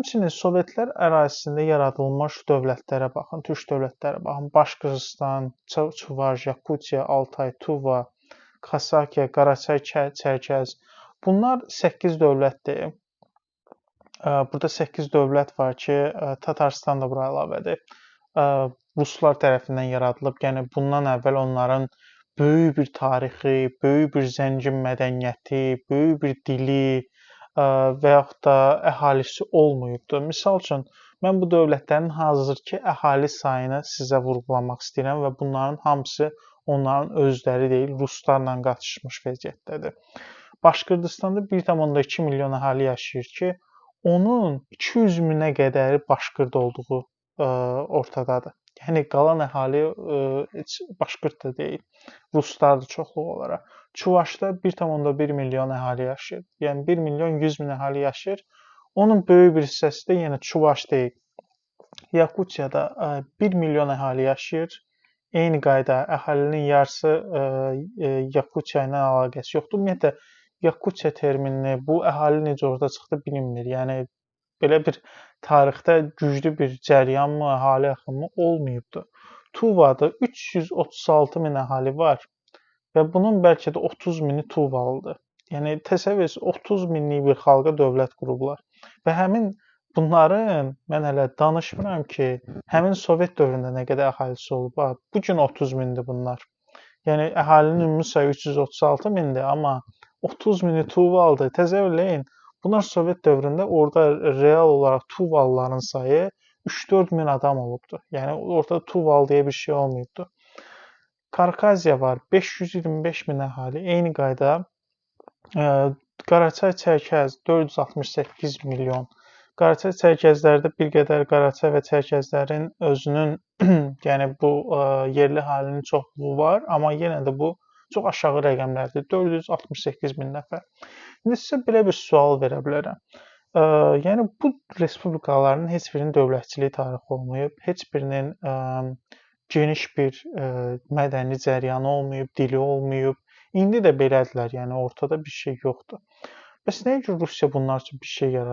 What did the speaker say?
Həmçinin Sovetlər ərazisində yaradılmış dövlətlərə baxın, türk dövlətlərə baxın. Başqırğızstan, Çuvaj, Yakutiya, Altay, Tuva, Xasakiya, Qaraçay, Çərkəz. Bunlar 8 dövlətdir. Burada 8 dövlət var ki, Tatarstan da bura əlavədir. Ruslar tərəfindən yaradılıb. Yəni bundan əvvəl onların böyük bir tarixi, böyük bir zəngin mədəniyyəti, böyük bir dili və yaxud da əhalisi olmayıbdı. Misal üçün, mən bu dövlətlərin hazırki əhali sayını sizə vurğulamaq istəyirəm və bunların hamısı onların özləri deyil, ruslarla qatışmış vəziyyətdədir. Başqırğızstanda 1,2 milyon əhali yaşayır ki, onun 200 minə qədəri başqırd olduğu ortadadır. Yəni qalan əhali heç başqırd da deyil. Ruslardır çoxluq olaraq. Çuvaşda 1,1 milyon əhali yaşayır. Yəni 1 milyon 100 min əhali yaşayır. Onun böyük bir hissəsi də yenə Çuvaş deyil. Yakutiyada 1 milyon əhali yaşayır. Eyni qayda əhalinin yarısı Yakutiya ilə əlaqəsi yoxdur. Ümumiyyətlə Yakutiya terminini, bu əhali necə orada çıxdı bilinmir. Yəni belə bir tarixdə güclü bir cəryanmı, əhali axını olmayıbdı. Tuvada 336 min əhali var və bunun bəlkə də 30 mini Tuvalıdır. Yəni təsəvvür edin, 30 minlik bir xalqa dövlət qurublar. Və həmin bunların, mən hələ danışmıram ki, həmin Sovet dövründə nə qədər əhalisi olub. Bu gün 30 mindir bunlar. Yəni əhalinin ümumi sayı 336 mindir, amma 30 mini Tuvalıdır. Təsəvvür edin, bunlar Sovet dövründə orada real olaraq Tuvalıların sayı 3-4 min adam olubdu. Yəni orada Tuvalı deyə bir şey olmayıbdı. Karkaziya var, 525 min əhali. Eyni qayda Qaraçay, Çərkəz 468 milyon. Qaraçay, Çərkəzlərdə bir qədər Qaraçay və Çərkəzlərin özünün yəni bu yerli əhalinin çoxluğu var, amma yenə də bu çox aşağı rəqəmlərdir. 468 min nəfər. İndi sizə belə bir sual verə bilərəm. Yəni bu respublikaların heç birinin dövlətçiliyi tarixi olmayıb, heç birinin geniş bir mədəni cəryanı olmayıb, dili olmayıb. İndi də belədirlər, yəni ortada bir şey yoxdur. Bəs nəyə görə Rusiya bunlar üçün bir şey yaradır?